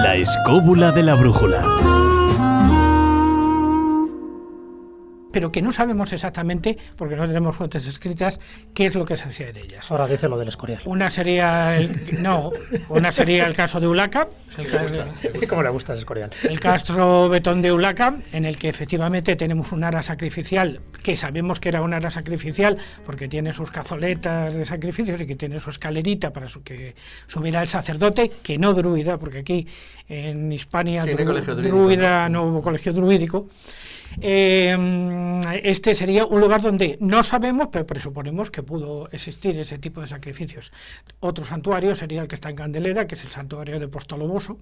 La escóbula de la brújula. Pero que no sabemos exactamente, porque no tenemos fuentes escritas, qué es lo que se hacía en ellas. Ahora dice lo del Escorial. Una sería el caso de Ulaca, ¿Cómo le gusta el Escorial? el castro betón de Ulaca, en el que efectivamente tenemos un ara sacrificial, que sabemos que era un ara sacrificial, porque tiene sus cazoletas de sacrificios y que tiene su escalerita para que subiera el sacerdote, que no druida, porque aquí en Hispania druida no hubo colegio druídico. Este sería un lugar donde no sabemos, pero presuponemos que pudo existir ese tipo de sacrificios. Otro santuario sería el que está en Candelera, que es el santuario de Postoloboso,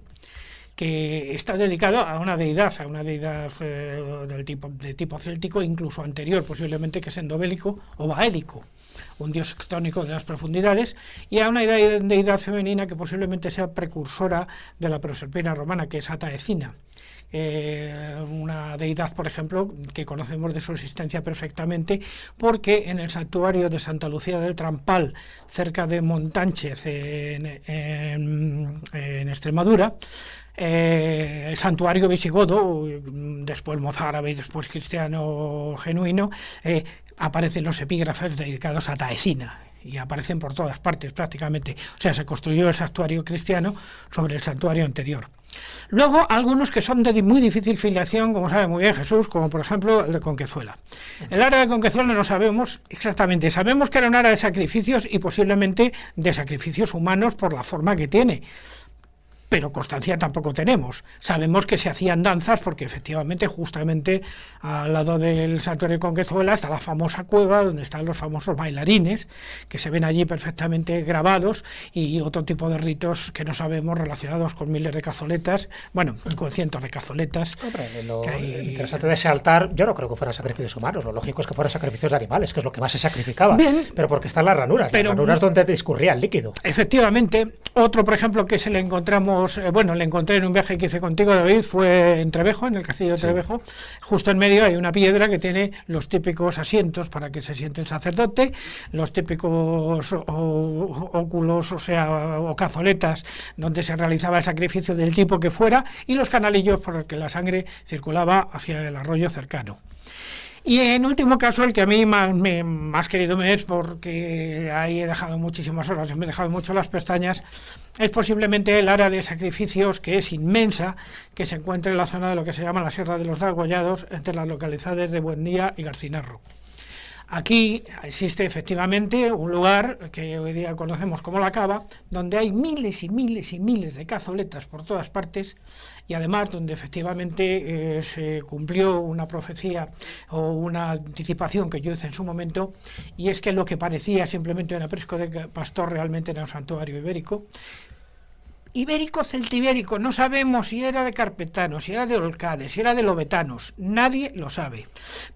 que está dedicado a una deidad de tipo céltico, incluso anterior, posiblemente, que es endobélico o baélico, un dios tónico de las profundidades, y a una deidad femenina que posiblemente sea precursora de la Proserpina romana, que es Ataecina. Una deidad, por ejemplo, que conocemos de su existencia perfectamente, porque en el santuario de Santa Lucía del Trampal, cerca de Montánchez, en Extremadura, el santuario visigodo, después mozárabe y después cristiano genuino, aparecen los epígrafes dedicados a Taesina, y aparecen por todas partes prácticamente. O sea, se construyó el santuario cristiano sobre el santuario anterior. Luego, algunos que son de muy difícil filiación, como sabe muy bien Jesús, como por ejemplo el de Conquezuela. El área de Conquezuela no sabemos exactamente, sabemos que era un área de sacrificios y posiblemente de sacrificios humanos por la forma que tiene, pero constancia tampoco tenemos. Sabemos que se hacían danzas porque efectivamente justamente al lado del santuario de Conquezuela está la famosa cueva donde están los famosos bailarines, que se ven allí perfectamente grabados, y otro tipo de ritos que no sabemos relacionados con miles de cazoletas, bueno, con cientos de cazoletas. Hombre, lo interesante de ese altar, yo no creo que fueran sacrificios humanos, lo lógico es que fueran sacrificios de animales, que es lo que más se sacrificaba. Bien, pero porque están las ranuras donde discurría el líquido. Efectivamente. Otro, por ejemplo, que se le encontramos, le encontré en un viaje que hice contigo, David, fue en Trevejo, en el castillo de Trevejo. Justo en medio hay una piedra que tiene los típicos asientos para que se siente el sacerdote, los típicos óculos, o cazoletas donde se realizaba el sacrificio del tipo que fuera, y los canalillos por los que la sangre circulaba hacia el arroyo cercano. Y en último caso, el que a mí más querido me es, porque ahí he dejado muchísimas horas, me he dejado mucho las pestañas, es posiblemente el área de sacrificios, que es inmensa, que se encuentra en la zona de lo que se llama la Sierra de los Degollados, entre las localidades de Buendía y Garcinarro. Aquí existe efectivamente un lugar que hoy día conocemos como la Cava, donde hay miles y miles y miles de cazoletas por todas partes, y además donde efectivamente se cumplió una profecía o una anticipación que yo hice en su momento, y es que lo que parecía simplemente un aprisco de pastor realmente era un santuario ibérico. Ibérico, celtibérico, no sabemos si era de carpetanos, si era de olcades, si era de lobetanos, nadie lo sabe.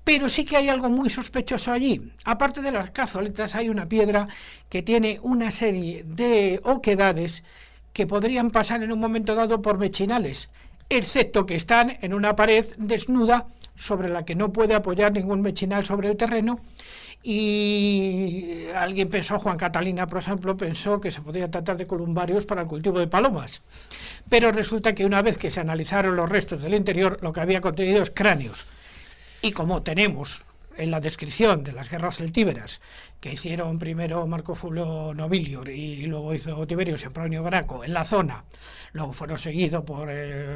Pero sí que hay algo muy sospechoso allí. Aparte de las cazoletas, hay una piedra que tiene una serie de oquedades que podrían pasar en un momento dado por mechinales, excepto que están en una pared desnuda sobre la que no puede apoyar ningún mechinal sobre el terreno. Y alguien pensó, Juan Catalina, por ejemplo, pensó que se podía tratar de columbarios para el cultivo de palomas. Pero resulta que una vez que se analizaron los restos del interior, lo que había contenido es cráneos. Y como tenemos en la descripción de las guerras celtíberas, que hicieron primero Marco Fulio Nobilior y luego hizo Tiberio Sempronio Graco en la zona, luego fueron seguidos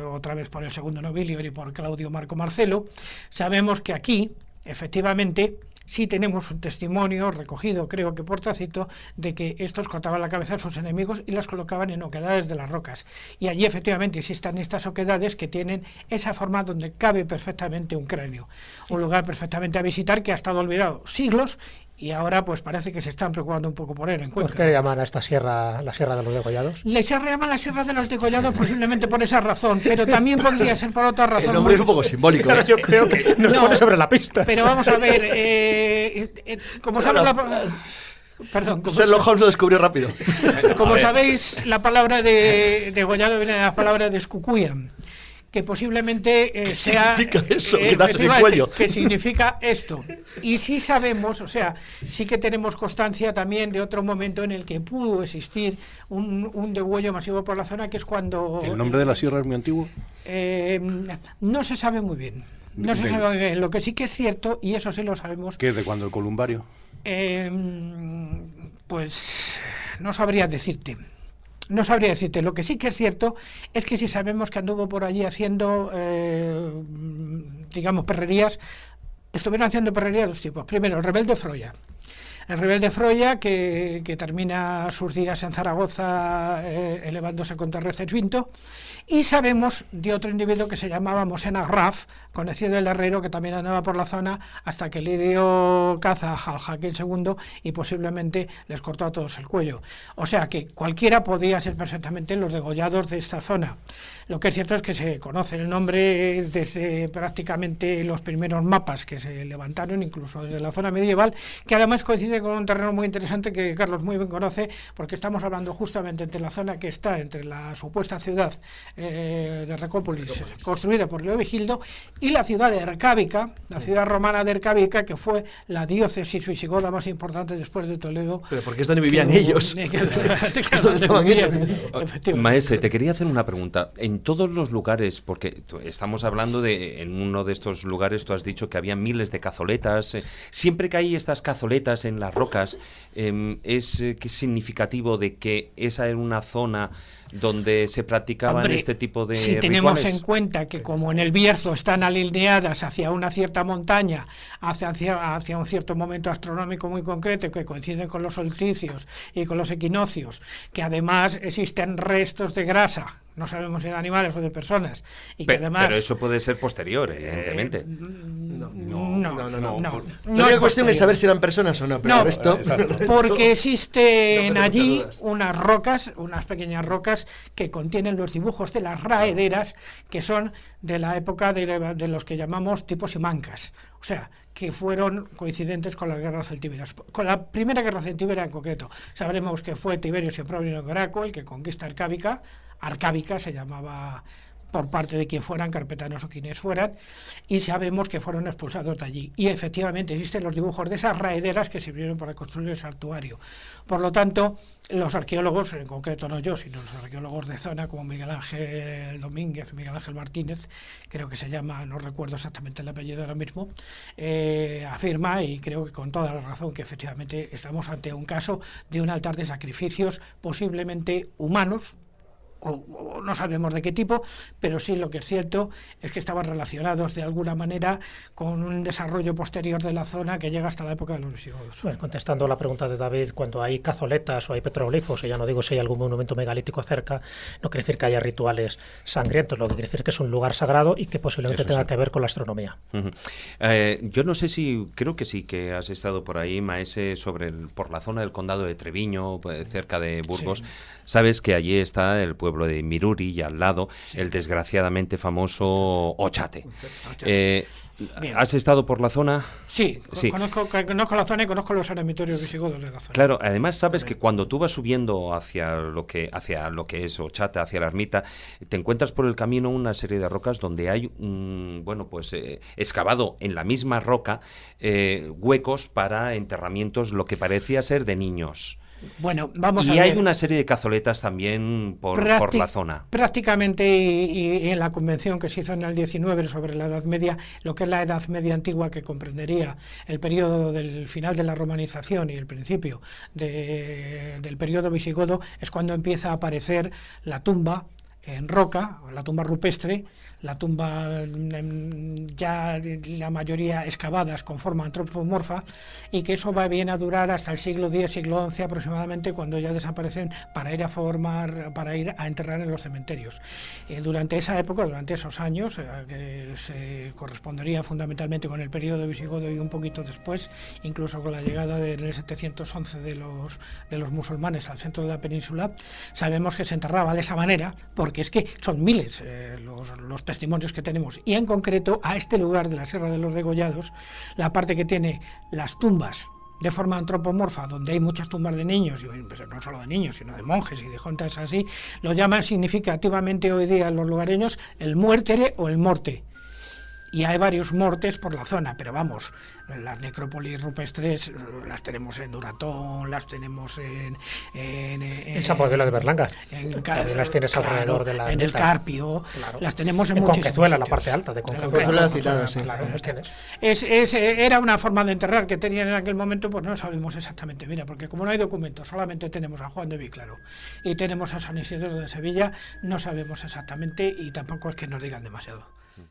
otra vez por el segundo Nobilior y por Claudio Marco Marcelo, sabemos que aquí, efectivamente, sí tenemos un testimonio recogido, creo que por Tácito, de que estos cortaban la cabeza de sus enemigos y las colocaban en oquedades de las rocas. Y allí efectivamente existen estas oquedades que tienen esa forma donde cabe perfectamente un cráneo. Un lugar perfectamente a visitar que ha estado olvidado siglos y ahora pues parece que se están preocupando un poco por él en Cuenca. ¿Por qué le llaman a esta sierra la Sierra de los Degollados? Le llaman la Sierra de los Degollados posiblemente por esa razón, pero también podría ser por otra razón. El nombre es un poco simbólico. Claro, yo creo que nos pone sobre la pista. Pero vamos a ver, como sabes Perdón. Sherlock Holmes lo descubrió rápido. Como sabéis, la palabra de degollado viene de la palabra de escucuyan, que posiblemente sea... significa eso? Quitarse el cuello. Que significa esto. Y sí sabemos, o sea, sí que tenemos constancia también de otro momento en el que pudo existir un degüello masivo por la zona, que es cuando... ¿El nombre de la sierra es muy antiguo? No se sabe muy bien. No se sabe muy bien. Lo que sí que es cierto, y eso sí lo sabemos... ¿Qué es de cuando el columbario? Pues no sabría decirte. No sabría decirte. Lo que sí que es cierto es que sí sabemos que anduvo por allí haciendo, digamos, perrerías. Estuvieron haciendo perrerías de dos tipos. Primero, el rebelde Froya. El rebelde Froya, que termina sus días en Zaragoza elevándose contra Recesvinto. Y sabemos de otro individuo que se llamaba Mosén Agraf, conocido del herrero, que también andaba por la zona hasta que le dio caza al Jaquín II y posiblemente les cortó a todos el cuello. O sea que cualquiera podía ser perfectamente los degollados de esta zona. Lo que es cierto es que se conoce el nombre desde prácticamente los primeros mapas que se levantaron, incluso desde la zona medieval, que además coincide con un terreno muy interesante que Carlos muy bien conoce, porque estamos hablando justamente entre la zona que está entre la supuesta ciudad de Recópolis, construida por Leovigildo, y la ciudad de Ercábica, la ciudad romana de Ercábica, que fue la diócesis visigoda más importante después de Toledo. ¿Pero por qué es donde vivían ellos? Maese, te quería hacer una pregunta. En todos los lugares, porque estamos hablando de, en uno de estos lugares tú has dicho que había miles de cazoletas, siempre que hay estas cazoletas en las rocas, es que es significativo de que esa era una zona donde se practicaban este tipo de si tenemos rituales. En cuenta que como en el Bierzo están alineadas hacia una cierta montaña, hacia un cierto momento astronómico muy concreto que coincide con los solsticios y con los equinoccios, que además existen restos de grasa, no sabemos si de animales o de personas, y que además... Pero eso puede ser posterior, evidentemente. No. La única cuestión es saber si eran personas o no, pero el resto... Porque existen allí unas rocas, unas pequeñas rocas que contienen los dibujos de las raederas, que son de la época de los que llamamos tipos simancas, o sea, que fueron coincidentes con las guerras celtíberas. Con la primera guerra celtíbera en concreto, sabremos que fue Tiberio Sempronio Graco el que conquista Arcábica se llamaba por parte de quien fueran, carpetanos o quienes fueran, y sabemos que fueron expulsados de allí. Y efectivamente existen los dibujos de esas raederas que sirvieron para construir el santuario. Por lo tanto, los arqueólogos, en concreto no yo, sino los arqueólogos de zona como Miguel Ángel Domínguez, Miguel Ángel Martínez, creo que se llama, no recuerdo exactamente el apellido ahora mismo, afirma, y creo que con toda la razón, que efectivamente estamos ante un caso de un altar de sacrificios posiblemente humanos, o no sabemos de qué tipo, pero sí lo que es cierto es que estaban relacionados de alguna manera con un desarrollo posterior de la zona que llega hasta la época de los visigodos. Bueno, contestando a la pregunta de David, cuando hay cazoletas o hay petroglifos, y ya no digo si hay algún monumento megalítico cerca, no quiere decir que haya rituales sangrientos, lo que quiere decir que es un lugar sagrado y que posiblemente tenga que ver con la astronomía. Yo no sé si, creo que sí, que has estado por ahí, Maese, por la zona del condado de Treviño, cerca de Burgos. Sí. Sabes que allí está el pueblo de Miruri y al lado el desgraciadamente famoso Ochate. ¿Has estado por la zona? Sí. Conozco la zona y conozco los eremitorios visigodos de la zona. Claro, además sabes que cuando tú vas subiendo hacia lo que es Ochate, hacia la ermita, te encuentras por el camino una serie de rocas donde hay excavado en la misma roca huecos para enterramientos, lo que parecía ser de niños. Bueno, vamos a ver. Y hay una serie de cazoletas también por la zona. Prácticamente, y en la convención que se hizo en el 19 sobre la Edad Media, lo que es la Edad Media antigua, que comprendería el periodo del final de la romanización y el principio del periodo visigodo, es cuando empieza a aparecer la tumba en roca, la tumba rupestre, la tumba ya la mayoría excavadas con forma antropomorfa, y que eso va bien a durar hasta el siglo X, siglo XI aproximadamente, cuando ya desaparecen para ir a enterrar en los cementerios. Durante esa época, durante esos años, que se correspondería fundamentalmente con el periodo visigodo y un poquito después, incluso con la llegada en el 711 de los musulmanes al centro de la península, sabemos que se enterraba de esa manera, porque es que son miles los testimonios que tenemos, y en concreto a este lugar de la Sierra de los Degollados, la parte que tiene las tumbas de forma antropomorfa, donde hay muchas tumbas de niños, pero no solo de niños, sino de monjes y de juntas así, lo llaman significativamente hoy día los lugareños el muertere o el morte. Y hay varios mortes por la zona, pero vamos, las necrópolis rupestres las tenemos en Duratón, las tenemos en San Pozuelo de Berlanga, también las tienes alrededor de la en el Carpio, las tenemos en Conquezuela, la sitios. parte alta de Conquezuela. Claro, las tienes. Era una forma de enterrar que tenían en aquel momento, pues no sabemos exactamente, mira, porque como no hay documentos, solamente tenemos a Juan de Víclaro y tenemos a San Isidro de Sevilla, no sabemos exactamente y tampoco es que nos digan demasiado.